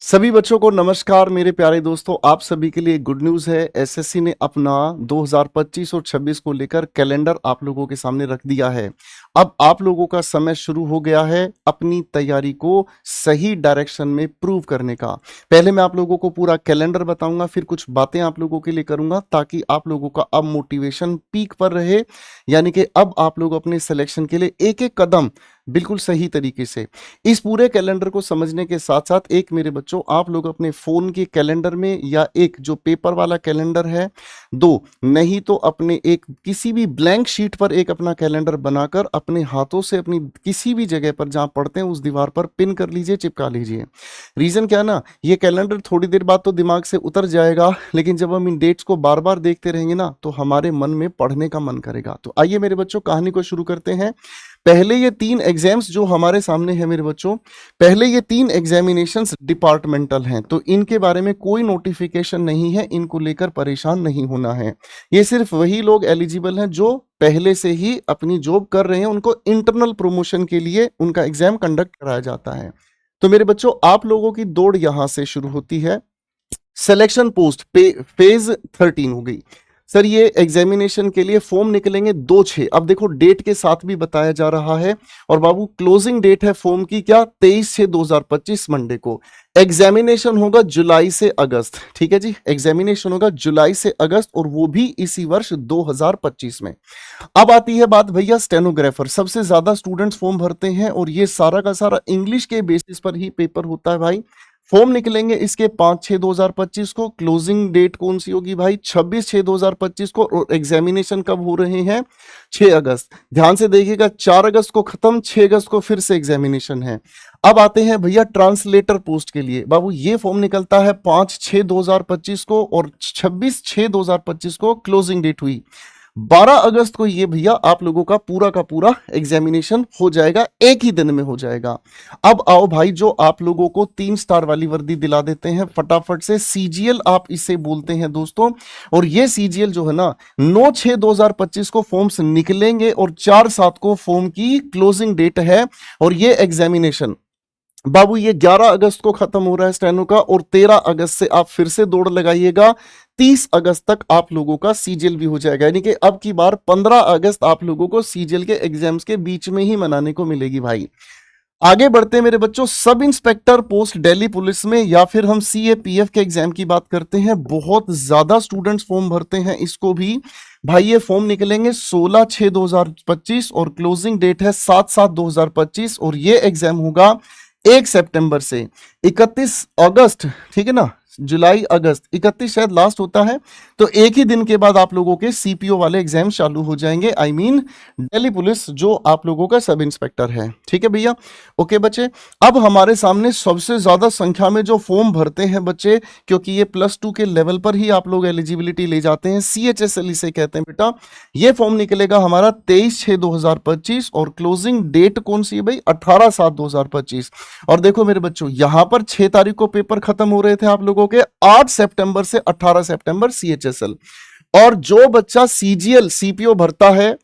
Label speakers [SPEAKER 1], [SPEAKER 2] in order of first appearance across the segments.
[SPEAKER 1] सभी बच्चों को नमस्कार मेरे प्यारे दोस्तों। आप सभी के लिए गुड न्यूज़ है। एसएससी ने अपना 2025 और 26 को लेकर कैलेंडर आप लोगों के सामने रख दिया है। अब आप लोगों का समय शुरू हो गया है अपनी तैयारी को सही डायरेक्शन में प्रूव करने का। पहले मैं आप लोगों को पूरा कैलेंडर बताऊंगा, फिर कुछ बातें आप लोगों के लिए करूंगा ताकि आप लोगों का अब मोटिवेशन पीक पर रहे, यानी कि अब आप लोग अपने सिलेक्शन के लिए एक एक कदम बिल्कुल सही तरीके से। इस पूरे कैलेंडर को समझने के साथ साथ एक मेरे बच्चों आप लोग अपने फोन के कैलेंडर में या एक जो पेपर वाला कैलेंडर है, दो नहीं तो अपने एक किसी भी ब्लैंक शीट पर एक अपना कैलेंडर बनाकर अपने हाथों से अपनी किसी भी जगह पर जहां पढ़ते हैं उस दीवार पर पिन कर लीजिए, चिपका लीजिए। रीजन क्या है ना, ये कैलेंडर थोड़ी देर बाद तो दिमाग से उतर जाएगा, लेकिन जब हम इन डेट्स को बार बार देखते रहेंगे ना तो हमारे मन में पढ़ने का मन करेगा। तो आइए मेरे बच्चों कहानी को शुरू करते हैं। पहले ये तीन एग्जाम्स जो हमारे सामने है मेरे बच्चों, पहले ये तीन एग्जामिनेशंस डिपार्टमेंटल हैं, तो इनके बारे में कोई नोटिफिकेशन नहीं है, इनको लेकर परेशान नहीं होना है। ये सिर्फ वही लोग एलिजिबल हैं जो पहले से ही अपनी जॉब कर रहे हैं, उनको इंटरनल प्रमोशन के लिए उनका एग्जाम कंडक्ट कराया जाता है। तो मेरे बच्चों आप लोगों की दौड़ यहां से शुरू होती है। सिलेक्शन पोस्ट फेज 13 हो गई। सर ये एग्जामिनेशन के लिए फॉर्म निकलेंगे 2/6। अब देखो डेट के साथ भी बताया जा रहा है, और बाबू क्लोजिंग डेट है फॉर्म की क्या, 23/6/2025 मंडे को। एग्जामिनेशन होगा जुलाई से अगस्त, ठीक है जी, एग्जामिनेशन होगा जुलाई से अगस्त, और वो भी इसी वर्ष 2025 में। अब आती है बात भैया स्टेनोग्राफर, सबसे ज्यादा स्टूडेंट्स फॉर्म भरते हैं और ये सारा का सारा इंग्लिश के बेसिस पर ही पेपर होता है भाई। फॉर्म निकलेंगे इसके 5/6/2025 को। क्लोजिंग डेट कौन सी होगी भाई, 26/6/2025 को, और एग्जामिनेशन कब हो रहे हैं, 6 अगस्त। ध्यान से देखिएगा, 4 अगस्त को खत्म, 6 अगस्त को फिर से एग्जामिनेशन है। अब आते हैं भैया ट्रांसलेटर पोस्ट के लिए। बाबू ये फॉर्म निकलता है 5/6/2025 को, और 26/6/2025 को क्लोजिंग डेट हुई। 12 अगस्त को ये भैया आप लोगों का पूरा एग्जामिनेशन हो जाएगा, एक ही दिन में हो जाएगा। अब आओ भाई, जो आप लोगों को 3 स्टार वाली वर्दी दिला देते हैं फटाफट से, सीजीएल आप इसे बोलते हैं दोस्तों। और ये सीजीएल जो है ना, 9/6/2025 को फॉर्म्स निकलेंगे और 4/7 को फॉर्म की क्लोजिंग डेट है। और ये एग्जामिनेशन बाबू ये 11 अगस्त को खत्म हो रहा है स्टेनो का, और 13 अगस्त से आप फिर से दौड़ लगाइएगा, 30 अगस्त तक आप लोगों का सीजीएल भी हो जाएगा। यानी कि अब की बार 15 अगस्त आप लोगों को सीजीएल के एग्जाम्स के बीच में ही मनाने को मिलेगी भाई। आगे बढ़ते हैं मेरे बच्चों, sub inspector post Delhi police में, या फिर हम सीएपीएफ के एग्जाम की बात करते हैं। बहुत ज्यादा स्टूडेंट्स फॉर्म भरते हैं इसको भी भाई। ये फॉर्म निकलेंगे 16/6/2025 और क्लोजिंग डेट है 7/7/2025, और ये एग्जाम होगा 1 सितंबर से 31 अगस्त, ठीक है ना, जुलाई अगस्त 31 शायद लास्ट होता है। तो एक ही दिन के बाद आप लोगों के सीपीओ वाले एग्जाम चालू हो जाएंगे, आई मीन दिल्ली पुलिस जो आप लोगों का सब इंस्पेक्टर है, ठीक है भैया। ओके बच्चे, अब हमारे सामने सबसे ज्यादा संख्या में जो फॉर्म भरते हैं बच्चे, क्योंकि ये +2 के लेवल पर ही आप लोग एलिजिबिलिटी ले जाते हैं, CHSL इसे कहते हैं बेटा। ये फॉर्म निकलेगा हमारा 23/6/2025, और क्लोजिंग डेट कौन सी है भाई, 18/7/2025। और देखो मेरे बच्चों, यहां पर 6 तारीख को पेपर खत्म हो रहे थे आप लोगों के, 8 सितंबर से 18 सितंबर CHSL। और जो बच्चा CGL CPO भरता है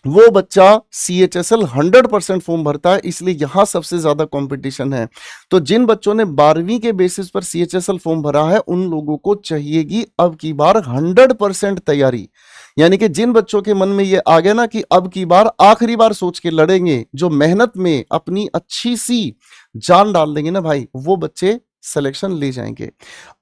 [SPEAKER 1] वो बच्चा CHSL 100% फॉर्म भरता है, इसलिए यहां सबसे ज्यादा कंपटीशन है। तो जिन बच्चों ने 12वीं के बेसिस पर CHSL फॉर्म भरा है उन लोगों को चाहिएगी अब की बार 100% तैयारी। यानी कि जिन बच्चों के मन में ये आ गया ना कि अब की बार आखिरी बार सोच के लड़ेंगे, जो मेहनत में अपनी अच्छी सी जान डाल देंगे ना भाई, वो बच्चे सिलेक्शन ले जाएंगे।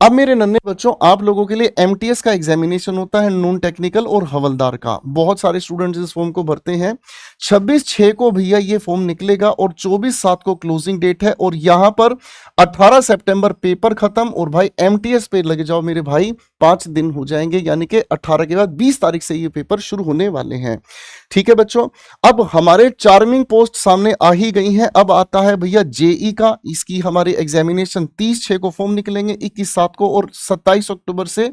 [SPEAKER 1] अब मेरे नन्हे बच्चों आप लोगों के लिए MTS का एग्जामिनेशन होता है, नॉन टेक्निकल और हवलदार का। बहुत सारे स्टूडेंट्स इस फॉर्म को भरते हैं। 26/6 को भैया ये फॉर्म निकलेगा, और 24/7 को क्लोजिंग डेट है, और यहां पर 18 सितंबर पेपर खत्म, और भाई MTS पे लगे जाओ मेरे भाई, 5 दिन हो जाएंगे, यानी कि 18 के बाद 20 तारीख से ये पेपर शुरू होने वाले हैं, ठीक है बच्चों। अब हमारे चार्मिंग पोस्ट सामने आ ही गई हैं। अब आता है भैया जेई का, इसकी हमारे एग्जामिनेशन 30/6 को फॉर्म निकलेंगे, 21/7 को, और 27 अक्टूबर से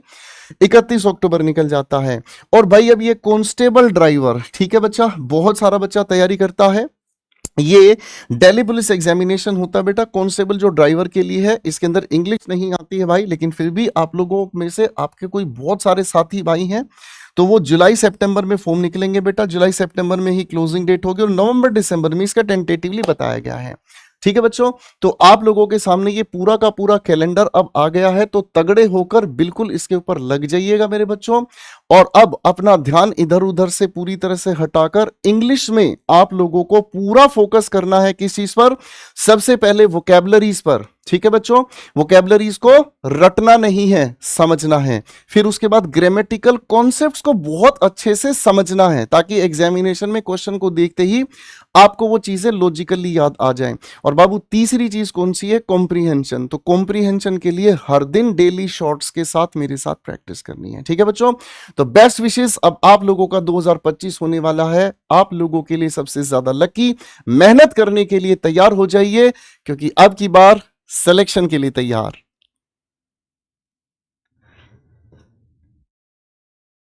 [SPEAKER 1] 31 अक्टूबर निकल जाता है। और भाई अब ये कांस्टेबल ड्राइवर, ठीक है बच्चा, बहुत सारा बच्चा तैयारी करता है। ये दिल्ली पुलिस एग्जामिनेशन होता है बेटा, कांस्टेबल जो ड्राइवर के लिए है। इसके अंदर इंग्लिश नहीं आती है भाई, लेकिन फिर भी आप लोगों में से आपके कोई बहुत सारे साथी भाई हैं, तो वो जुलाई सितंबर में फॉर्म निकलेंगे बेटा। जुलाई सितंबर में ही क्लोजिंग डेट होगी, और नवंबर दिसंबर में इसका टेंटेटिवली बताया गया है। ठीक है बच्चों, तो आप लोगों के सामने ये पूरा का पूरा कैलेंडर अब आ गया है, तो तगड़े होकर बिल्कुल इसके ऊपर लग जाइएगा मेरे बच्चों। और अब अपना ध्यान इधर उधर से पूरी तरह से हटाकर इंग्लिश में आप लोगों को पूरा फोकस करना है। किस चीज पर? सबसे पहले वोकैबुलरीज पर। ठीक है बच्चों, वोकैबुलरीज को रटना नहीं है, समझना है। फिर उसके बाद ग्रामेटिकल कॉन्सेप्ट्स को बहुत अच्छे से समझना है, ताकि एग्जामिनेशन में क्वेश्चन को देखते ही आपको वो चीजें लॉजिकली याद आ जाएं। और बाबू तीसरी चीज कौन सी है? कॉम्प्रीहेंशन। तो कॉम्प्रीहेंशन के लिए हर दिन डेली शॉर्ट्स के साथ मेरे साथ प्रैक्टिस करनी है। ठीक है बच्चों, तो बेस्ट विशेष। अब आप लोगों का 2025 होने वाला है, आप लोगों के लिए सबसे ज्यादा लकी। मेहनत करने के लिए तैयार हो जाइए, क्योंकि अब की बार सिलेक्शन के लिए तैयार।